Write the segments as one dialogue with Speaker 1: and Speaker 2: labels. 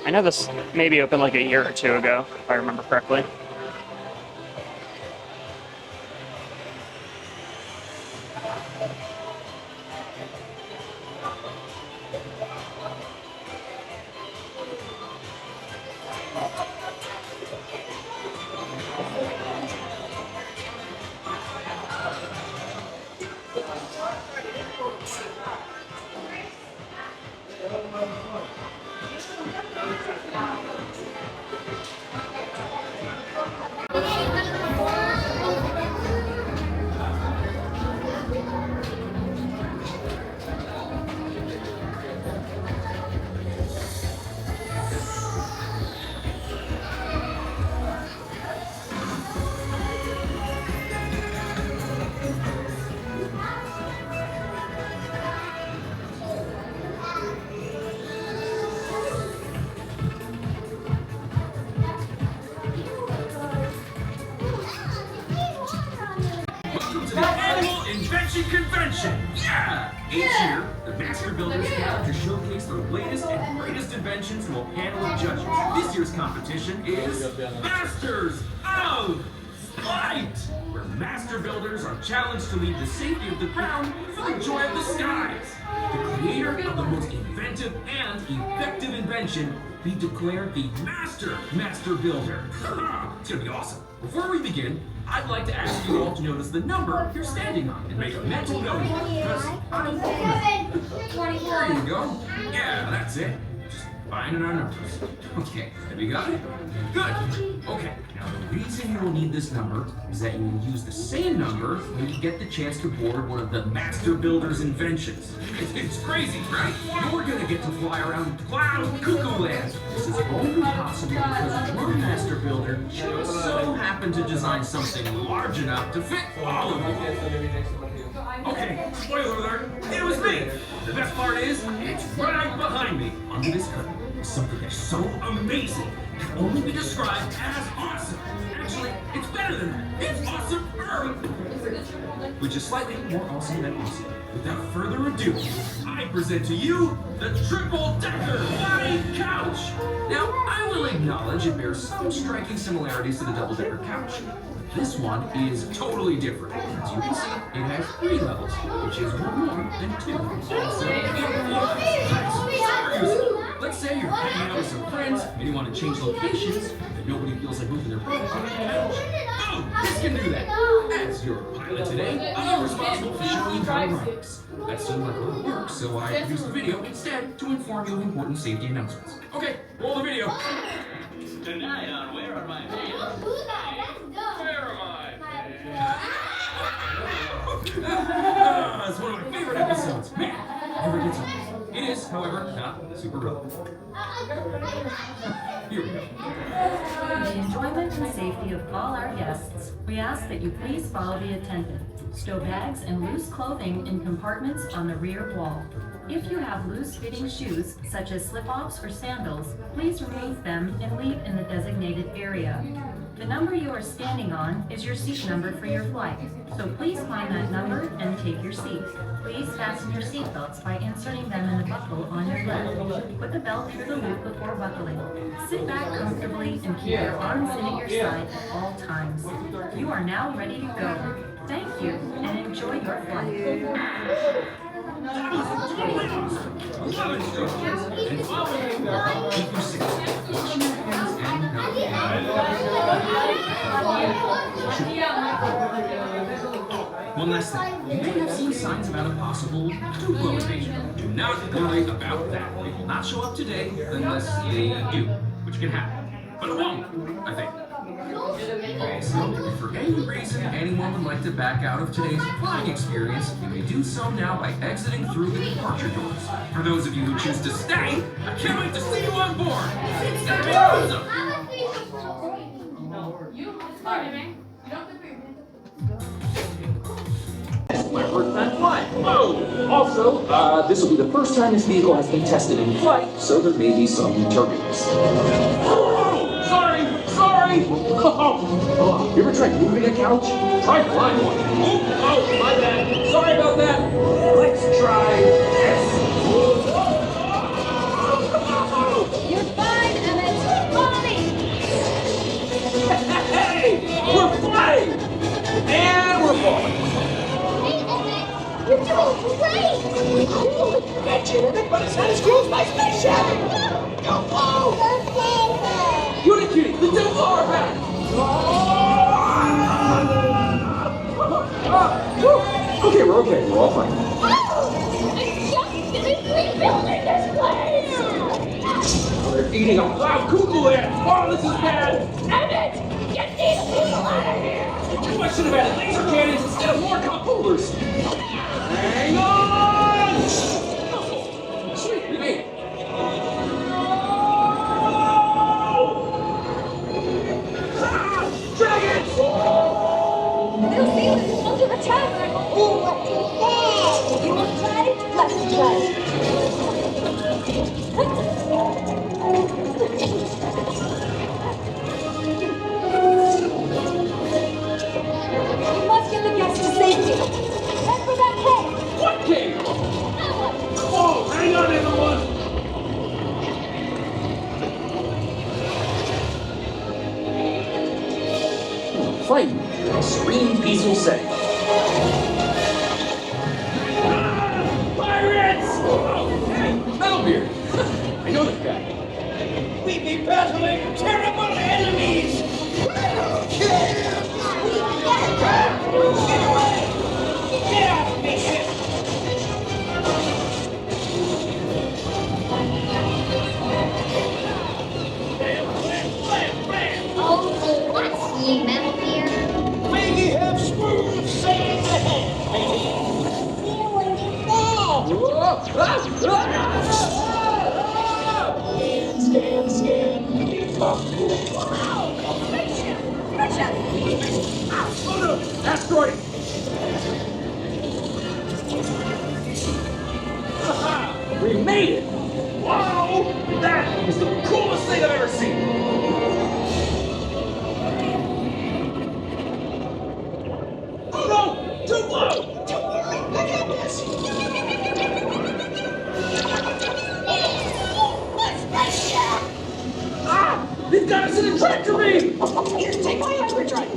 Speaker 1: I know this maybe opened like a year or two ago, if I remember correctly.
Speaker 2: Convention! Yeah! Each year, the Master Builders gather to showcase their latest and greatest inventions to a panel of judges. This year's competition is Masters of Flight, where Master Builders are challenged to leave the safety of the ground for the joy of the skies. The creator of the most inventive and effective invention be declared the Master Builder. It's gonna be awesome. Before we begin, I'd like to ask you all to notice the number you're standing on and make a mental note of it, because I'm There you go. Yeah, that's it. Just finding our numbers. Okay, have you got it? Good. Okay, now the reason you will need this number is that you will use the same number when you get the chance to board one of the Master Builder's inventions. It's crazy, right? You're gonna get to fly around Cloud Cuckoo Land. This is only possible because one Master Builder just so happened to design something large enough to fit all of you. Okay, spoiler alert, it was me! The best part is, it's right behind me. Under this curtain is something that's so amazing, it can only be described as awesome. Actually, it's better than that. It's awesome, which is slightly more awesome than awesome. Without further ado, I present to you the triple-decker body couch. Now, I will acknowledge it bears some striking similarities to the double-decker couch. This one is totally different. As you can see, it has 3 levels, which is one more than 2. Also, let's say you're hanging out with some friends and you want to change locations, but nobody feels like moving their butt on the couch. Boom! This can do that. As your pilot today, I'm responsible for showing you how to run this. That seemed like a lot of work, so I produced a video instead to inform you of important safety announcements. Okay, roll the video. Tonight on Where Are My Pants? Where are my pants? It's one of my favorite episodes. Man, never gets old. It is, however, not super relevant. Here we go.
Speaker 3: For the enjoyment and safety of all our guests, we ask that you please follow the attendant. Stow bags and loose clothing in compartments on the rear wall. If you have loose-fitting shoes, such as slip-offs or sandals, please remove them and leave in the designated area. The number you are standing on is your seat number for your flight, so please find that number and take your seat. Please fasten your seatbelts by inserting them in the buckle on your left. Put the belt through the loop before buckling. Sit back comfortably and keep your arms in at your side at all times. You are now ready to go. Thank you, and enjoy your flight.
Speaker 2: One last thing. You may have seen signs about a possible Duplo invasion. Do not worry about that. They will not show up today unless they do, which can happen. But it won't, I think. Okay, so if for any reason anyone would like to back out of today's flying experience, you may do so now by exiting through the departure doors. For those of you who choose to stay, I can't wait to see you on board! It's gonna be awesome! My first time flying. Whoa! Also, this will be the first time this vehicle has been tested in flight, so there may be some turbulence. Oh, sorry! Oh, you ever tried moving a couch? Try flying one. Oh, my bad. Sorry about that. Let's try this.
Speaker 4: You're fine. terrific, but it's not as cool as my spaceship!
Speaker 2: Cutie Cutie, the two are back! Okay, we're okay. We're all fine. They're eating a cloud cuckoo ant! Oh, this is bad! I should have added laser cannons instead of more cup holders! Hang on! Sweet, we made it. Dragons!
Speaker 5: They'll see us under attack. Oh, what is that? You want to try? Let's try. We must get the guests to safety. Head for that cave.
Speaker 2: What cave? Whoa, hang on, everyone! Fight! Serene, peaceful setting. Pirates! Oh, hey, Metalbeard! I know that guy.
Speaker 4: We be battling terrible enemies! Get away! Get off me, ship!
Speaker 5: Oh, what's ye, Metal Beard?
Speaker 4: May ye have smooth sailing ahead, matey! Scan.
Speaker 2: Oh no! Asteroid! We made it! Wow! That is the coolest thing I've ever seen! Oh no! Too low!
Speaker 4: Don't worry, I got this!
Speaker 2: Ah! They've got us in a trajectory!
Speaker 4: Here, take my hyperdrive!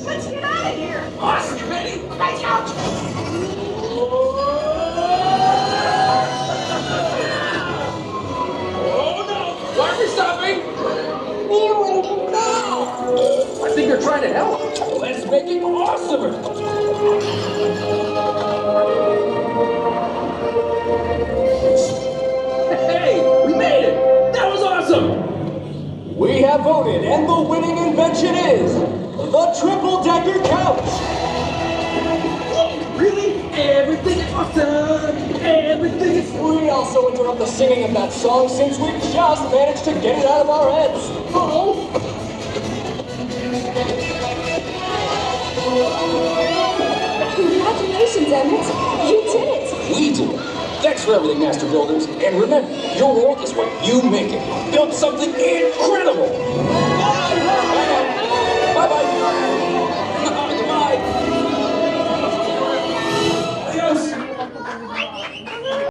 Speaker 5: Let's get out of here.
Speaker 2: Awesome, you ready?
Speaker 4: Right out!
Speaker 2: Oh no! Why are we stopping? I think they're trying to help. Let's make it awesomer! Hey! We made it! That was awesome!
Speaker 6: We have voted, and the winning invention is the triple-decker couch.
Speaker 2: Whoa, really? Everything is awesome! Everything is...
Speaker 6: We also interrupt the singing of that song since we just managed to get it out of our heads.
Speaker 2: Oh!
Speaker 5: Congratulations, Emmett. You did it.
Speaker 6: We did it. Thanks for everything, Master Builders. And remember, your world is what you make it. Build something incredible.